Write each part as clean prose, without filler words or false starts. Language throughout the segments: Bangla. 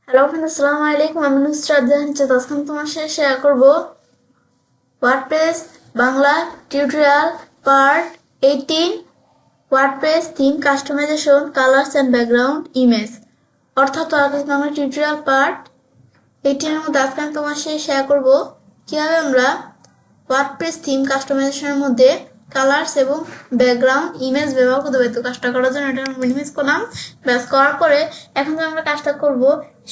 হ্যালো ফ্রেন্ড, আসসালামু আলাইকুম। আমি নুসরাত জাহান চাঁদ। আজকে আমি তোমার সাথে শেয়ার করব WordPress Bangla tutorial part 18, WordPress theme customisation, colours and background image, অর্থাৎ ওয়ার্ডপ্রেস বাংলা টিউটোরিয়াল পার্ট 18 এর মধ্যে আজকে আমি তোমার সাথে শেয়ার করব কিভাবে আমরা ওয়ার্ডপ্রেস থিম কাস্টমাইজেশনের মধ্যে কালার্স এবং ব্যাকগ্রাউন্ড ইমেজ ব্যবহার করতে পারি। তো কাজটা করার জন্য এটা মিনিমাইজ করলাম। ব্যাস করার পরে এখন যে আমরা কাজটা করব,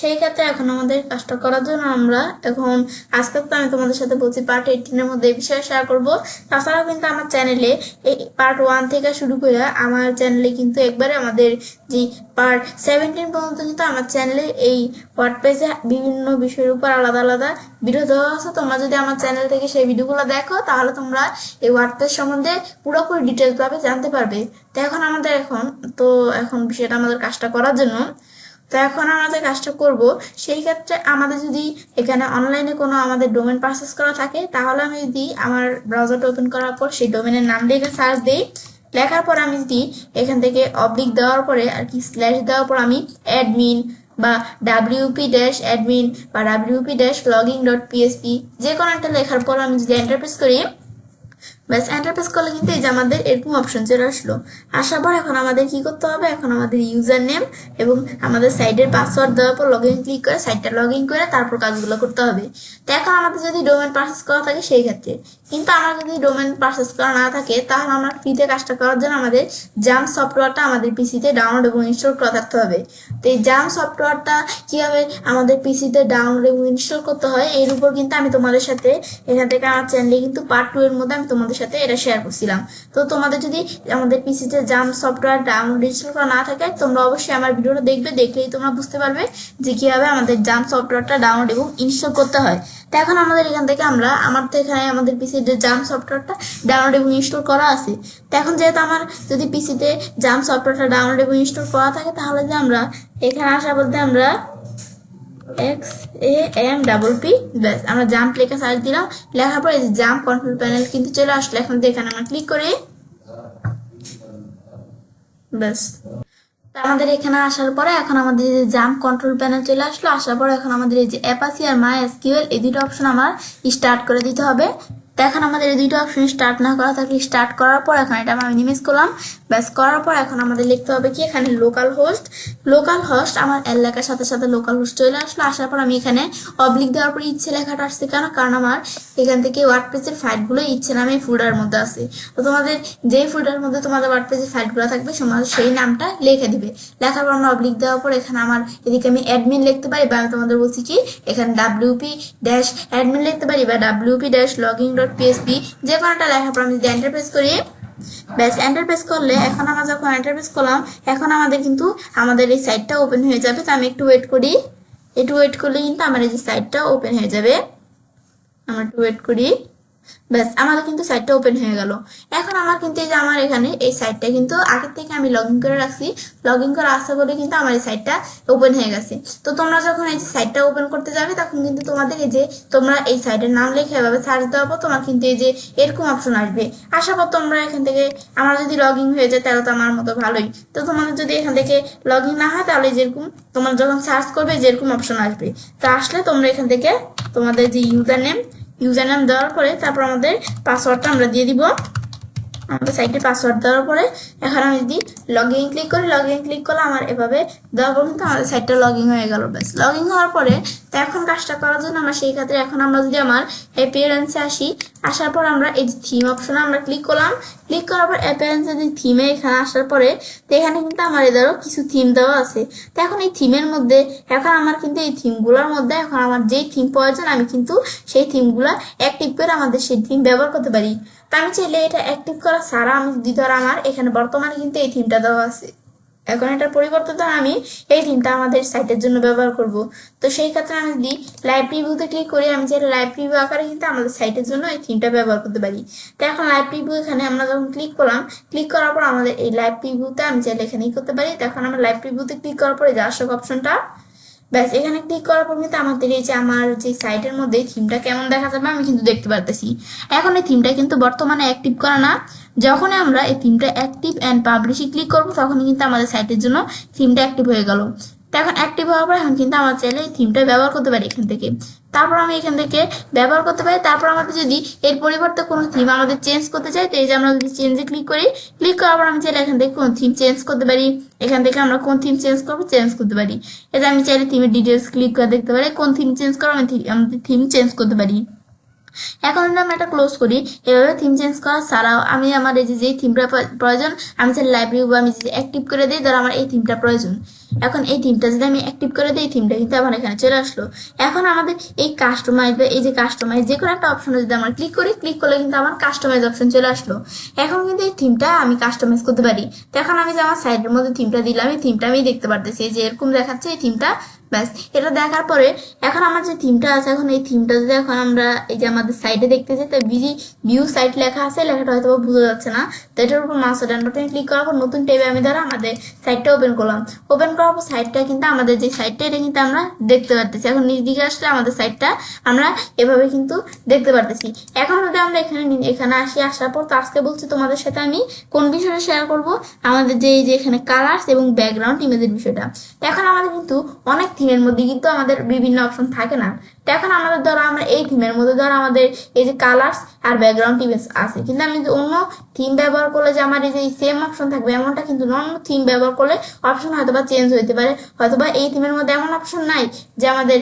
সেই ক্ষেত্রে এখন আমাদের কাজটা করার জন্য আমরা এখন আজকে তো আমি তোমাদের সাথে বলছি পার্ট 18 এর মধ্যে এই বিষয়ে শেয়ার করব। তাছাড়াও কিন্তু আমার চ্যানেলে এই পার্ট 1 থেকে শুরু করে আমার চ্যানেলে কিন্তু একবারে আমাদের যে পার্ট 17 পর্যন্ত কিন্তু আমার চ্যানেলে এই ওয়ার্ডপ্রেসে বিভিন্ন বিষয়ের উপর আলাদা আলাদা ভিডিও দেওয়া আছে। তোমরা যদি আমার চ্যানেল থেকে সেই ভিডিওগুলো দেখো তাহলে তোমরা এই ওয়ার্ডপ্রেস সম্বন্ধে পুরোপুরি ডিটেলস ভাবে জানতে পারবে। তো এখন আমাদের এখন বিষয়টা আমাদের কাজটা করার জন্য, তো এখন আমাদের কাজটা করব। সেই ক্ষেত্রে আমাদের যদি এখানে অনলাইনে কোনো আমাদের ডোমেন পারচেস করা থাকে, তাহলে আমি যদি আমার ব্রাউজারটা ওপেন করার পর সেই ডোমেনের নাম লিখে সার্চ দিই, লেখার পর আমি যদি এখান থেকে অবলিক দেওয়ার পরে আর কি স্ল্যাশ দেওয়ার পর আমি অ্যাডমিন বা wp-admin বা wp-logging.php যে কোনো একটা লেখার পর আমি যদি এন্টার প্রেস করি, ব্যাস এন্টার প্রেস করলে কিন্তু এই যে আমাদের এরকম অপশন চলে আসলো। আসার পর এখন আমাদের কি করতে হবে, এখন আমাদের ইউজার নেম এবং আমাদের সাইটের পাসওয়ার্ড দেওয়ার পর লগ ইন ক্লিক করে সাইটটা লগ ইন করে তারপর কাজগুলো করতে হবে। তো এখন আমাদের যদি ডোমেন পারচেস করা থাকে সেই ক্ষেত্রে, কিন্তু আমার যদি ডোমেন পারচেস করা না থাকে তাহলে আমরা ফ্রিতে কাজটা করার জন্য আমাদের জাম সফটওয়্যারটা আমাদের পিসিতে ডাউনলোড এবং ইনস্টল করা থাকতে হবে। তো এই জাম সফটওয়্যারটা কিভাবে আমাদের পিসিতে ডাউনলোড এবং ইনস্টল করতে হয় এর উপর কিন্তু আমি তোমাদের সাথে এখান থেকে আমার চ্যানেলে কিন্তু পার্ট 2 এর মধ্যে আমি তোমাদের সাথে এটা শেয়ার করছিলাম। তো তোমাদের যদি আমাদের পিসিতে জাম সফটওয়্যার ডাউনলোড ইনস্টল করা না থাকে, তোমরা অবশ্যই আমার ভিডিওটা দেখবে, দেখলেই তোমরা বুঝতে পারবে যে কিভাবে আমাদের জাম সফটওয়্যারটা ডাউনলোড এবং ইনস্টল করতে হয়। তো এখন আমাদের এখান থেকে এখানে আমাদের পিসিতে জাম সফটওয়্যারটা ডাউনলোড এবং ইনস্টল করা আছে। তো এখন যেহেতু আমার যদি পিসিতে জাম সফটওয়্যারটা ডাউনলোড এবং ইনস্টল করা থাকে, তাহলে যে আমরা এখানে আসা বলতে আমরা XAMPP, ব্যাস আমরা জাম্প লেখা সার্চ দিলাম, লেখার পর এই যে জাম্প কন্ট্রোল প্যানেল কিন্তু চলে আসলো। এখন এখানে আমরা ক্লিক করি, ব্যাস আমাদের এখানে আসার পরে এখন আমাদের এই যে জাম্প কন্ট্রোল প্যানেল চলে আসলো। আসার পরে এখন আমাদের এই যে অ্যাপাচি আর MySQL এই দুটো অপশন আমার স্টার্ট করে দিতে হবে। তো এখন আমাদের এই দুটো অপশন স্টার্ট না করা থাকলে স্টার্ট করার পর এখন এটা আমি মিনিমাইজ করলাম। ব্যাস করার পর এখন আমাদের লিখতে হবে কি, এখানে লোকাল হোস্ট আমার এল লেখার সাথে সাথে লোকাল হোস্ট চলে আসলো। আসার পর আমি এখানে অবলিক দেওয়ার পর ইচ্ছে লেখাটা আসছে কেন, কারণ আমার এখান থেকে ওয়ার্ডপ্রেসের ফাইলগুলো ইচ্ছে নামে ফোল্ডারের মধ্যে আছে। তো তোমাদের যেই ফোল্ডারের মধ্যে তোমাদের ওয়ার্ডপ্রেসের ফাইলগুলো থাকবে তোমাদের সেই নামটা লিখে দিবে। লেখার পর আমরা অবলিক দেওয়ার পর এখানে আমার এদিকে আমি অ্যাডমিন লিখতে পারি, বা আমি তোমাদের বলছি কি এখানে wp-admin লিখতে পারি বা wp-logging.php যে কোনোটা লেখার পর আমি যদি এন্টার প্রেস করি, ব্যাস এন্টার প্রেস করলে এখন আমরা যখন এন্টার প্রেস করলাম এখন আমাদের কিন্তু আমাদের এই সাইটটা ওপেন হয়ে যাবে। তো আমি একটু ওয়েট করি, একটু ওয়েট করলে কিন্তু আমার এই যে সাইটটা ওপেন হয়ে যাবে। আমরা একটু ওয়েট করি, ব্যাস আমাদের কিন্তু সাইটটা ওপেন হয়ে গেল। এখন আমার কিন্তু এই যে আমার এখানে এই সাইটটা কিন্তু আগের থেকে আমি লগ ইন করে রাখছি, লগ ইন করে আসা বলে কিন্তু আমার এই সাইটটা ওপেন হয়ে গেছে। তো তোমরা যখন এই যে সাইটটা ওপেন করতে যাবে তখন কিন্তু তোমাদের এই যে তোমরা এই সাইটের নাম লিখে এভাবে সার্চ দেওয়ার পর তোমার কিন্তু এই যে এরকম অপশন আসবে। আসার পর তোমরা এখান থেকে আমার যদি লগ ইন হয়ে যায় তাহলে তো আমার মতো ভালোই। তো তোমাদের যদি এখান থেকে লগ ইন না হয় তাহলে যেরকম তোমরা যখন সার্চ করবে যেরকম অপশন আসবে, তো আসলে তোমরা এখান থেকে তোমাদের যে ইউজার নেম দেওয়ার পরে তারপর আমাদের পাসওয়ার্ডটা আমরা দিয়ে দিব। আমাদের সাইটের পাসওয়ার্ড দেওয়ার পরে এখন আমি যদি লগ ইন ক্লিক করি, লগ ইন ক্লিক করলে আমার এভাবে দেওয়ার পর কিন্তু আমাদের সাইটটা লগ ইন হয়ে গেল। ব্যাস লগ ইন হওয়ার পরে তো এখন কাজটা করার জন্য আমরা সেই ক্ষেত্রে এখন আমরা যদি আমার অ্যাপিয়ারেন্সে আসি, আসার পর আমরা এই যে থিম অপশনে আমরা ক্লিক করলাম, ক্লিক করার পর অ্যাপিয়ারেন্সে যে থিমে এখানে আসার পরে তো এখানে কিন্তু আমার এদেরও কিছু থিম দেওয়া আছে। তো এখন এই থিমের মধ্যে এখন আমার কিন্তু এই থিমগুলোর মধ্যে এখন আমার যেই থিম প্রয়োজন আমি কিন্তু সেই থিমগুলো অ্যাক্টিভ করে আমাদের সেই থিম ব্যবহার করতে পারি। তো আমি চাইলে এটা অ্যাক্টিভ করা ছাড়া আমি যদি ধর আমার এখানে বর্তমানে কিন্তু এই থিমটা দেওয়া আছে, এখন এটার পরিবর্তে ধর আমি এই থিমটা আমাদের সাইটের জন্য ব্যবহার করব। তো সেই ক্ষেত্রে আমি যদি লাইভ প্রিভিউতে ক্লিক করি, আমি চাইলে লাইভ প্রিভিউ আকারে কিন্তু আমাদের সাইটের জন্য এই থিমটা ব্যবহার করতে পারি। তো এখন লাইভ প্রিভিউ এখানে আমরা যখন ক্লিক করলাম, ক্লিক করার পর আমাদের এই লাইভ প্রিভিউতে আমি চাইলে এখানেই করতে পারি। তো এখন আমরা লাইভ প্রিভিউতে ক্লিক করার পরে যে আসক অপশনটা, ব্যাস এখানে ক্লিক করার পর কিন্তু আমাদের এই যে আমার যে সাইটের মধ্যে থিমটা কেমন দেখা যাবে আমি কিন্তু দেখতে পারতেছি। এখন এই থিমটা কিন্তু বর্তমানে অ্যাক্টিভ করা না, যখন আমরা এই থিমটা অ্যাক্টিভ অ্যান্ড পাবলিশে ক্লিক করবো তখনই কিন্তু আমাদের সাইটের জন্য থিমটা অ্যাক্টিভ হয়ে গেল। তো এখন অ্যাক্টিভ হওয়ার পর এখন কিন্তু আমার চাইলে এই থিমটা ব্যবহার করতে পারি এখান থেকে। তারপর আমি এখান থেকে ব্যবহার করতে পারি। তারপর আমাদের যদি এর পরিবর্তে কোনো থিম আমাদের চেঞ্জ করতে চাই, তো এই যে আমরা যদি চেঞ্জে ক্লিক করি, ক্লিক করার পর আমি চাইলে এখান থেকে কোন থিম চেঞ্জ করতে পারি, এখান থেকে আমরা কোন থিম চেঞ্জ করবো চেঞ্জ করতে পারি। এতে আমি চাইলে থিমের ডিটেলস ক্লিক করে দেখতে পারি কোন থিম চেঞ্জ করবো, আমি আমাদের থিম চেঞ্জ করতে পারি। এখন যদি আমি এটা ক্লোজ করি, এভাবে থিম চেঞ্জ করা ছাড়াও আমি আমার এই যে থিমটা প্রয়োজন আমি চাই লাইব্রেরি বা আমি যদি অ্যাক্টিভ করে দিই, ধর আমার এই থিমটা প্রয়োজন, এখন এই থিমটা যদি আমি অ্যাক্টিভ করে দিই, থিমটা কিন্তু আমার এখানে চলে আসলো। এখন আমাদের এই কাস্টমাইজ বা এই যে কাস্টমাইজ যে কোনো একটা অপশনে যদি আমরা ক্লিক করি, ক্লিক করলে কিন্তু আমার কাস্টমাইজ অপশন চলে আসলো। এখন কিন্তু এই থিমটা আমি কাস্টমাইজ করতে পারি। তো এখন আমি যে আমার সাইডের মধ্যে থিমটা দিলাম, এই থিমটা আমি দেখতে পারতেছি যে এরকম দেখাচ্ছে এই থিমটা। ব্যাস, এটা দেখার পরে এখন আমার যে থিমটা আছে, এখন এই থিমটা যদি এখন আমরা এই যে আমাদের সাইডে দেখতে চাই, তো ভিউ সাইট লেখা আছে, লেখাটা হয়তো বোঝা যাচ্ছে না। তো এটার উপর মাউস বাটনে ক্লিক করার পর নতুন ট্যাবে আমি ধরো আমাদের সাইটটা ওপেন করলাম। ওপেন করার পর সাইটটা কিন্তু আমাদের যে সাইটটা এটা কিন্তু আমরা দেখতে পারতেছি। এখন নিচ দিকে আসলে আমাদের সাইটটা আমরা এভাবে কিন্তু দেখতে পারতেছি। এখন যদি আমরা এখানে আসার পর, তো আজকে বলছি তোমাদের সাথে আমি কোন বিষয়টা শেয়ার করব, আমাদের যে এই যে এখানে কালার্স এবং ব্যাকগ্রাউন্ড ইমেজের বিষয়টা। এখন আমাদের কিন্তু অনেক থিমের মধ্যে কিন্তু আমাদের বিভিন্ন অপশন থাকে না। তো এখন আমাদের ধরো আমরা এই থিমের মধ্যে ধরো আমাদের এই যে কালার্স আর ব্যাকগ্রাউন্ড ইমেজ আছে, কিন্তু আমি যদি অন্য থিম ব্যবহার করলে যে আমার এই যে সেম অপশন থাকবে এমনটা কিন্তু অন্য থিম ব্যবহার করলে অপশন হয়তো বা চেঞ্জ হইতে পারে, হয়তো বা এই থিমের মধ্যে এমন অপশন নাই যে আমাদের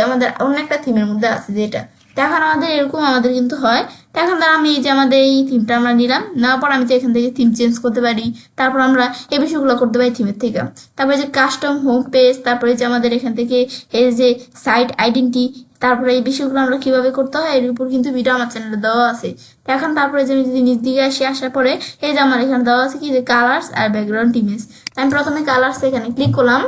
আমাদের অন্য একটা থিমের মধ্যে আছে যেটা। তো এখন আমাদের এরকম আমাদের কিন্তু হয়। তো এখন ধর আমি এই যে আমাদের এই থিমটা আমরা নিলাম, নেওয়ার পর আমি তো এখান থেকে থিম চেঞ্জ করতে পারি। তারপর আমরা এই বিষয়গুলো করতে পারি থিমের থেকে। তারপরে যে কাস্টম হোম পেজ, তারপরে যে আমাদের এখান থেকে এই যে সাইট আইডেন্টি, তারপরে এই বিষয়গুলো আমরা কিভাবে করতে হয় এর উপর কিন্তু ভিডিও আমার চ্যানেলে দেওয়া আছে। তো এখন তারপরে যে আমি যদি নিচ দিকে আসার পরে এই যে আমার এখানে দেওয়া আছে কি যে কালার্স আর ব্যাকগ্রাউন্ড ইমেজ। আমি প্রথমে কালার্স এখানে ক্লিক করলাম।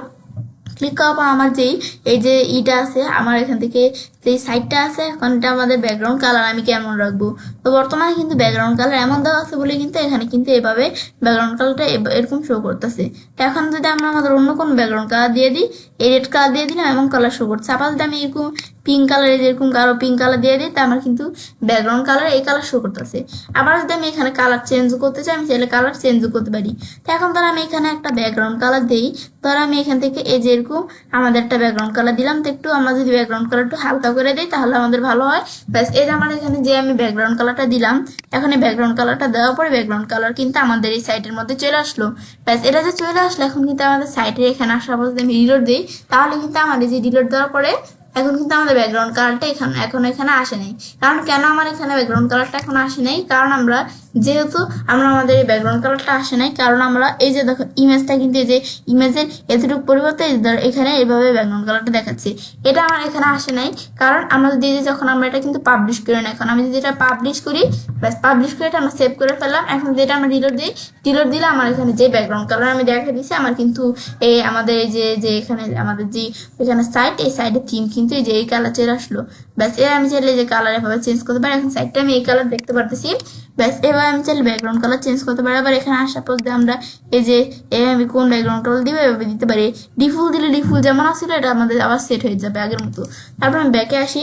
ক্লিক করার পর আমার যেই এই যে ইটা আছে আমার এখান থেকে যে সাইডটা আছে, এখন এটা আমাদের ব্যাকগ্রাউন্ড কালার আমি কেমন রাখবো। তো বর্তমানে কিন্তু ব্যাকগ্রাউন্ড কালার এমন দেওয়া আছে বলে কিন্তু এখানে কিন্তু এভাবে ব্যাকগ্রাউন্ড কালারটা এরকম শো করতেছে। তো এখন যদি আমরা আমাদের অন্য কোনো ব্যাকগ্রাউন্ড কালার দিয়ে দিই, এই রেড কালার দিয়ে দিলাম এমন কালার শো করছে। আবার যদি আমি এরকম পিঙ্ক কালার যেরকম কারো পিঙ্ক কালার দিয়ে দিই, তা আমার কিন্তু ব্যাকগ্রাউন্ড কালার এই কালার শো করতেছে। আবার যদি আমি এখানে কালার চেঞ্জ করতে চাই, আমি চাইলে কালার চেঞ্জ করতে পারি। তো এখন ধর আমি এখানে একটা ব্যাকগ্রাউন্ড কালার দিই, ধর আমি এখান থেকে এই যে এরকম আমাদের একটা ব্যাকগ্রাউন্ড কালার দিলাম। তো একটু আমরা যদি ব্যাকগ্রাউন্ড কালার একটু হালকা করে দিই তাহলে আমাদের ভালো হয়। ব্যাস, এই যে আমার এখানে যে আমি ব্যাকগ্রাউন্ড কালারটা দিলাম, এখন এই ব্যাকগ্রাউন্ড কালারটা দেওয়ার পরে ব্যাকগ্রাউন্ড কালার কিন্তু আমাদের এই সাইটের মধ্যে চলে আসলো। ব্যাস, এটা যে চলে আসলো, এখন কিন্তু আমাদের সাইটের এখানে আসার পর যদি আমি রিলোড দিই, তাহলে কিন্তু আমার এই যে রিলোড দেওয়ার পরে এখন কিন্তু আমাদের ব্যাকগ্রাউন্ড কালারটা এখানে আসে নাই। কারণ কেন আমার এখানে ব্যাকগ্রাউন্ড কালারটা এখন আসে নাই, কারণ আমরা যেহেতু আমাদের এই ব্যাকগ্রাউন্ড কালারটা আসে নাই, কারণ আমরা এই যে দেখো ইমেজটা কিন্তু এই যে ইমেজের এতটুকু পরিবর্তে এখানে এইভাবে ব্যাকগ্রাউন্ড কালারটা দেখাচ্ছে, এটা আমার এখানে আসে নাই। কারণ আমরা যদি যখন আমরা এটা কিন্তু পাবলিশ করি না, এখন আমি যদি এটা পাবলিশ করি, ব্যাস পাবলিশ করে এটা আমরা সেভ করে ফেললাম। এখন যেটা আমরা রিলোড দিলে আমার এখানে যে ব্যাকগ্রাউন্ড কালার আমি দেখা দিচ্ছি আমার কিন্তু এই আমাদের এই যে এখানে আমাদের যে এখানে সাইট, এই সাইডের থিম কিন্তু এই যে এই কালার চলে আসলো। ব্যাস, এবার আমি চাইলে যে কালার এভাবে চেঞ্জ করতে পারি। এখন সাইডটা আমি এই কালার দেখতে পারতেছি। ব্যাস, এবার আমি চাইলে ব্যাকগ্রাউন্ড কালার চেঞ্জ করতে পারি। আবার এখানে আসার পর আমরা এই যে আমি কোন ব্যাকগ্রাউন্ড কালার দিব এভাবে দিতে পারি। ডিফল্ট দিলে ডিফল্ট যেমন আসছিল এটা আমাদের আবার সেট হয়ে যাবে আগের মতো। তারপর আমি ব্যাকে আসি,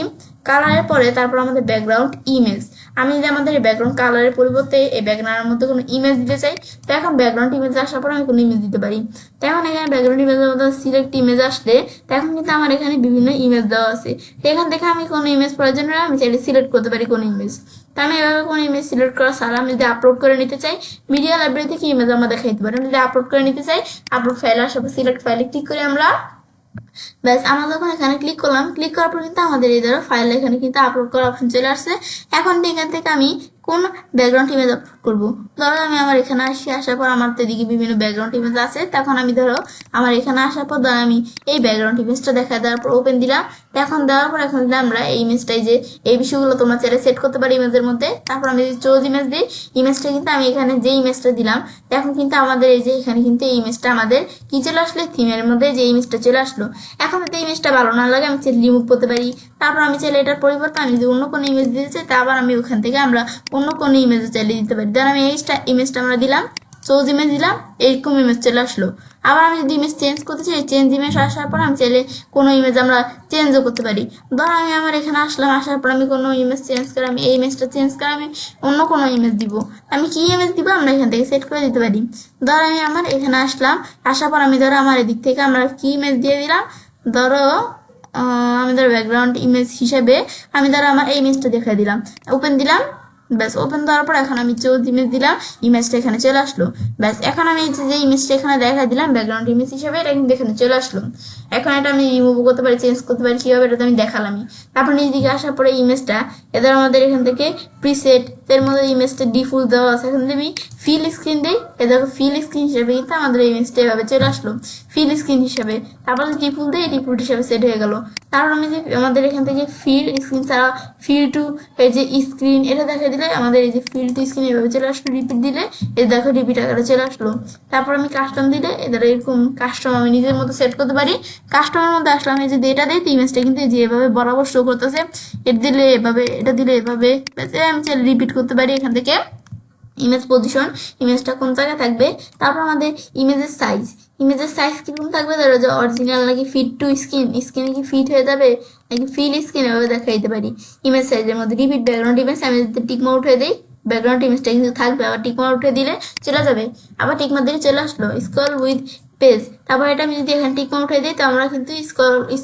কালারের পরে তারপর আমাদের ব্যাকগ্রাউন্ড ইমেজ। আমি যদি আমাদের এই ব্যাকগ্রাউন্ড কালারের পরিবর্তে এই ব্যাকগ্রাউন্ডের মধ্যে কোনো ইমেজ দিতে চাই, তো এখন ব্যাকগ্রাউন্ড ইমেজ আসার পর আমি কোনো ইমেজ দিতে পারি। তো এখন এখানে ব্যাকগ্রাউন্ড ইমেজের মধ্যে সিলেক্ট ইমেজ আসলে তখন কিন্তু আমার এখানে বিভিন্ন ইমেজ দেওয়া আছে। তো এখান থেকে আমি কোনো ইমেজ প্রয়োজন হলে আমি চাইলে সিলেক্ট করতে পারি কোন ইমেজ। তো আমি এভাবে কোনো ইমেজ সিলেক্ট করা ছাড়া আমি যদি আপলোড করে নিতে চাই, মিডিয়া লাইব্রেরি থেকে ইমেজ আমরা দেখাইতে পারি। আমি যদি আপলোড করে নিতে চাই, আপলোড ফাইল আসার পর সিলেক্ট ফাইলে ক্লিক করে আমরা ব্যাস, আমরা যখন এখানে ক্লিক করলাম, ক্লিক করার পর কিন্তু আমাদের এই ধরো ফাইল এখানে কিন্তু আপলোড করার অপশন চলে আসছে। এখন এখান থেকে আমি কোন ব্যাকগ্রাউন্ড ইমেজ আপলোড করবো, ধরো আমি আমার এখানে আসার পর আমার তো এদিকে বিভিন্ন ব্যাকগ্রাউন্ড ইমেজ আছে। তখন আমি ধরো আমার এখানে আসার পর ধরো আমি এই ব্যাকগ্রাউন্ড ইমেজটা দেখা দেওয়ার পর ওপেন দিলাম। এখন দেওয়ার পর এখন আমরা এই ইমেজটাই যে এই বিষয়গুলো তোমরা চাইলে সেট করতে পারি ইমেজের মধ্যে। তারপর আমি যদি চোজ ইমেজ দিই, ইমেজটা কিন্তু আমি এখানে যে ইমেজটা দিলাম, এখন কিন্তু আমাদের এই যে এখানে কিন্তু এই ইমেজটা আমাদের কি চলে আসলে থিমের মধ্যে যে ইমেজটা চলে আসলো। এখন যদি ইমেজটা ভালো না লাগে আমি চাইলে রিমুভ করতে পারি। তারপর আমি চাইলে এটার পরিবর্তে আমি যদি অন্য কোনো ইমেজ দিতে চাই, তারপর আমি ওখান থেকে আমরা অন্য কোনো ইমেজ চাইলে দিতে পারি। ধর আমি এই ইমেজটা আমরা দিলাম, চোজ ইমেজ দিলাম, এইরকম ইমেজ চলে আসলো। আবার আমি যদি ইমেজ চেঞ্জ করতে চাই, চেঞ্জ ইমেজ আসার পর আমি চাইলে কোনো ইমেজ আমরা চেঞ্জও করতে পারি। ধর আমি আমার এখানে আসলাম, আসার পর আমি কোনো ইমেজ চেঞ্জ করে আমি এই ইমেজটা চেঞ্জ করে আমি অন্য কোনো ইমেজ দিব। আমি কি ইমেজ দিব আমরা এখান থেকে সেট করে দিতে পারি। ধর আমি আমার এখানে আসলাম, আসার পর আমি ধরো আমার এদিক থেকে আমরা কি ইমেজ দিয়ে দিলাম, ধরো আমি ধরো ব্যাকগ্রাউন্ড ইমেজ হিসেবে আমি ধরো আমার এই ইমেজটা দেখাই দিলাম, ওপেন দিলাম। ব্যাস ওপেন দেওয়ার পর এখন আমি চোজ ইমেজ দিলাম, ইমেজটা এখানে চলে আসলো। ব্যাস এখন আমি যে ইমেজটা এখানে দেখা দিলাম ব্যাকগ্রাউন্ড ইমেজ হিসেবে, এটা কিন্তু এখানে চলে আসলো। এখন এটা আমি রিমুভ করতে পারি, চেঞ্জ করতে পারি, কীভাবে এটা আমি দেখালামই। তারপর নিজ দিকে আসার পরে ইমেজটা এদের আমাদের এখান থেকে প্রিসেট এর মধ্যে ইমেজটা ডিফল্ট দেওয়া আছে, এখান থেকে আমি ফিল স্ক্রিন দিই, এদের ফিল স্ক্রিন হিসেবে কিন্তু আমাদের ইমেজটা এভাবে চলে আসলো ফিল স্ক্রিন হিসেবে। তারপর ডিফল্ট দিই, ডিফল্ট হিসেবে সেট হয়ে গেল। তারপর আমি যে আমাদের এখান থেকে ফিল স্ক্রিন ছাড়া ফিল টু এই যে স্ক্রিন এটা দেখা দিলে আমাদের এই যে ফিল টু স্ক্রিন এভাবে চলে আসলো, রিপিট দিলে এই দেখো রিপিট আকারে চলে আসলো। তারপর আমি কাস্টম দিলে এদের এরকম কাস্টম আমি নিজের মতো সেট করতে পারি। কাস্টমের মধ্যে আসলাম, এই যদি এটা দিই ইমেজটা কিন্তু যে এভাবে বরাবর শো করতেছে, এটা দিলে এভাবে, এটা দিলে এভাবে, আমি চাইলে রিপিট করতে পারি এখান থেকে। ইমেজ পজিশন, ইমেজটা কোন জায়গায় থাকবে। তারপর আমাদের ইমেজের সাইজ, ইমেজের সাইজ কিরকম থাকবে, ধরো যে অরিজিনাল নাকি ফিট টু স্ক্রিন, স্ক্রিনে কি ফিট হয়ে যাবে নাকি ফিল স্ক্রিন এভাবে দেখাই দিতে পারি। ইমেজ সাইজের মধ্যে রিপিট ব্যাকগ্রাউন্ড ইমেজ আমি যদি টিকমার উঠে দিই ব্যাকগ্রাউন্ড ইমেজটা কিন্তু থাকবে, আবার টিকমার উঠে দিলে চলে যাবে, আবার টিকমার দিলে চলে আসলো। স্ক্রল উইথ পেজ, তারপর এটা আমি যদি এখানে টিকমার উঠে দিই তো আমরা কিন্তু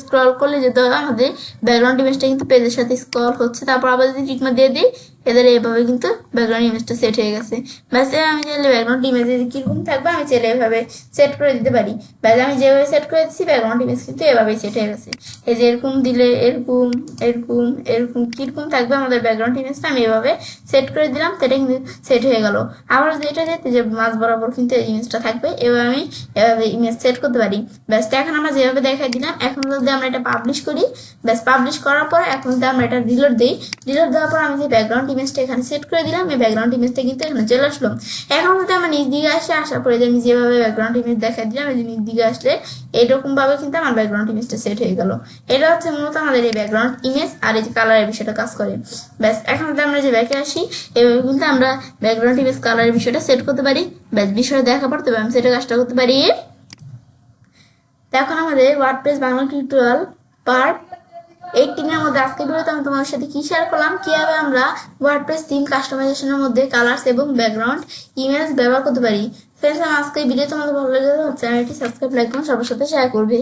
স্ক্রল করলে যেতে হবে আমাদের ব্যাকগ্রাউন্ড ইমেজটা কিন্তু পেজের সাথে স্ক্রল হচ্ছে। তারপর আবার যদি টিকমার দিয়ে দিই এদের এইভাবে কিন্তু ব্যাকগ্রাউন্ড ইমেজটা সেট হয়ে গেছে। ব্যাস আমি চাইলে ব্যাকগ্রাউন্ড ইমেজ কীরকম থাকবে আমি চাইলে এভাবে সেট করে দিতে পারি। ব্যাস আমি যেভাবে সেট করে দিচ্ছি ব্যাকগ্রাউন্ড ইমেজ কিন্তু এভাবেই সেট হয়ে গেছে। এই যে এরকম দিলে এরকম এরকম এরকম কীরকম থাকবে আমাদের ব্যাকগ্রাউন্ড ইমেজটা আমি এভাবে সেট করে দিলাম, সেটা কিন্তু সেট হয়ে গেল। আবার যেটা যেতে যে মাঝ বরাবর কিন্তু এই ইমেজটা থাকবে, এভাবে আমি এভাবে ইমেজ সেট করতে পারি। ব্যাস এখন আমরা যেভাবে দেখাই দিলাম, এখন যদি আমরা এটা পাবলিশ করি, ব্যাস পাবলিশ করার পর এখন যদি আমরা এটা রিলোড দিই, রিলোড দেওয়ার পর আমি যে ব্যাকগ্রাউন্ড ইমেজটা এখানে সেট করে দিলাম, এই ব্যাকগ্রাউন্ড ইমেজটা কিন্তু এখানে চলে আসলো। এখন যদি আমরা নিজ দিকে আসি, আসার পরে যে আমি যেভাবে ব্যাকগ্রাউন্ড ইমেজ দেখাই দিলাম এই যে নিজ দিকে আসলে এইরকম ভাবে কিন্তু আমার ব্যাকগ্রাউন্ড ইমেজটা সেট হয়ে গেল। এটা হচ্ছে মূলত আমাদের এই ব্যাকগ্রাউন্ড ইমেজ আর এই যে কালারের বিষয়টা কাজ করে। ব্যাস এখন যদি আমরা যে ব্যাকে আসি এভাবে কিন্তু আমরা ব্যাকগ্রাউন্ড ইমেজ কালারের বিষয়টা সেট করতে পারি। ব্যাস বিষয়টা দেখা পর তবে আমি সেটা কাজটা করতে পারি। এখন আমাদের ওয়ার্ডপ্রেস বাংলা টিউটোরিয়াল পার্ট 18 এর মধ্যে আজকে ভিডিওতে আমি তোমাদের সাথে কি শেয়ার করলাম, কিভাবে আমরা ওয়ার্ডপ্রেস থিম কাস্টমাইজেশনের মধ্যে কালার্স এবং ব্যাকগ্রাউন্ড ইমেজ ব্যবহার করতে পারি। ফ্রেন্ডস, আজকে ভিডিও তোমাদের ভালো লেগে চ্যানেলটি সাবস্ক্রাইব, লাইক এবং সবার সাথে শেয়ার করবে।